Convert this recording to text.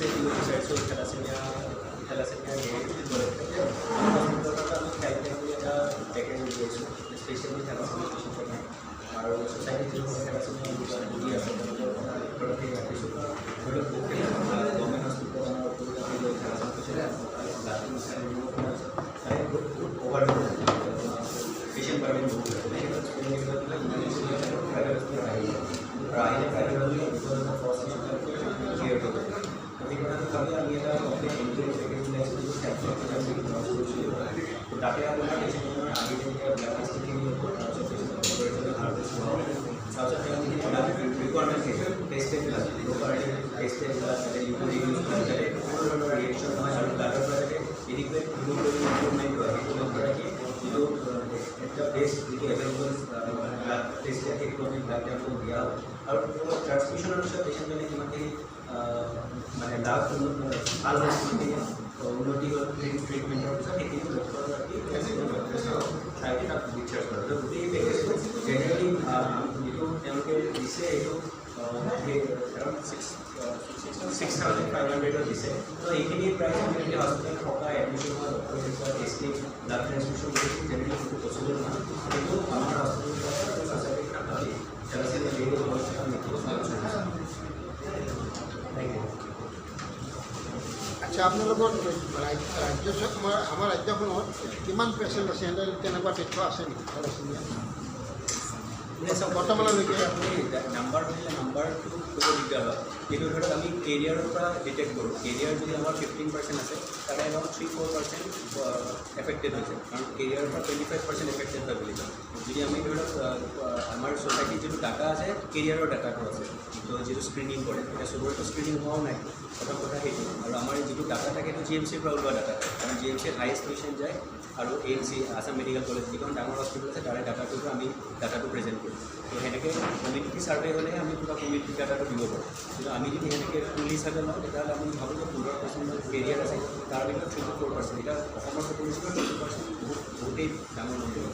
আছে ৰিচাৰ্চৰ থেলাচেমিয়া আমি গাইডলাইন এটা পেকেজ উলিয়াইছোঁ স্পেচিয়েলি থেলাচেমিয়া পেচেণ্টৰ কাৰণে আৰু ছ'চাইটিৰ যিসকলে থেলাচেমিয়া ভুগি আছে তেওঁলোকৰ ওপৰত ৰাখিছোঁ ধৰি লওক গভৰ্ণমেণ্ট হস্পিটেল আমাৰ ওপৰত আমি লৈ thalassaemia patient over patient burden বহুত আছে আহিলে প্ৰাইভেট ক্লিয়াৰ কৰিব সেইকাৰণে আমি এটা তাতে আপোনাৰ পেচেণ্টৰ আগে ব্লাড টেষ্টখিনি তাৰপিছত ৰিকুৱাৰমেণ্ট টেষ্টেবিলাক টেষ্টেবিলাক যাতে ইউজ কৰে যাতে কোনো ধৰণৰ ৰিয়েকশ্যন নহয় আৰু ব্লাডৰ পৰা যাতে এডিকুৱেট হিমোগ্ল'বিন ইম্প্ৰুভমেণ্ট হয় সেইটো লক্ষ্য ৰাখি যিটো এটা বেষ্ট যিটো এভেইলেবল ব্লাড টেষ্ট সেইটো আমি ব্লাড টেষ্টটো দিয়া হয় আৰু ট্ৰান্সমিশ্যনৰ পিছত পেচেণ্টজনে কিমানখিনি মানে লাভ ভাল হয় কিমানখিনি উন্নতি হ'ল ট্ৰিটমেণ্টৰ পিছত সেইখিনি লক্ষ্য ৰাখি ঠাইতে তাক ৰিচাৰ্জ কৰে তো গোটেই পেকেজটো জেনেৰেলি যিটো তেওঁলোকে দিছে এইটো এৰাউণ্ড 6,500 দিছে তো এইখিনি প্ৰাইচ আমি যদি হস্পিটেল থকা এডমিশ্যন হোৱা ডক্টৰ দেখুওৱা টেষ্টিং ব্লাড ট্ৰেন্সমিশ্যন কৰিছোঁ জেনেৰেলি সেইটো পচিবল নহয় কিন্তু আমাৰ হস্পিটেল ছ'চাইটিৰ কামত আচ্ছা আপোনালোকৰ ৰাজ্য আমাৰ ৰাজ্যখনত কিমান পেচেণ্ট আছে তেনেকুৱা তথ্য আছে নেকি থেলাচেমিয়া বৰ্তমানলৈকে আপুনি নাম্বাৰ শুনিলে নাম্বাৰটো ক'ব দিগদাৰ হয় কিন্তু ধৰক আমি কেৰিয়াৰৰ পৰা ডিটেক্ট কৰোঁ কেৰিয়াৰ যদি আমাৰ 15% আছে তাৰে এৰাউণ্ড 3-4% এফেক্টেড হৈছে কাৰণ কেৰিয়াৰৰ পৰা 25% এফেক্টেড হয় বুলি কয় যদি আমি ধৰক আমাৰ ছ'চাইটিত যিটো ডাটা আছে কেৰিয়াৰৰ ডাটাটো আছে তো যিটো স্ক্ৰিনিং কৰে এতিয়া চবৰেতো স্ক্ৰিনিং হোৱাও নাই প্ৰথম কথা সেইটো আৰু আমাৰ যিটো ডাটা থাকে সেইটো GMCৰ পৰা ওলোৱা ডাটা কাৰণ GMCৰ হাইয়েষ্ট পেচেণ্ট যায় আৰু AMC আছাম মেডিকেল কলেজ যিখন ডাঙৰ হস্পিটেল আছে তাৰে ডাটাটোৰ পৰা আমি ডাটাটো প্ৰেজেণ্ট কৰোঁ তো সেনেকৈ কমিউনিটি ছাৰ্ভে হ'লেহে আমি কিবা কমিউনিটি ডাটাটো দিব পাৰোঁ কিন্তু আমি যদি সেনেকৈ ফুল হিচাপে লওঁ তেতিয়াহ'লে আমি ভাবোঁ যে 15% কেৰিয়াৰ আছে তাৰ ভিতৰত 3-4% এতিয়া অসমৰ পপুলেশ্যনৰ 20% বহুতেই ডাঙৰ নম্বৰ।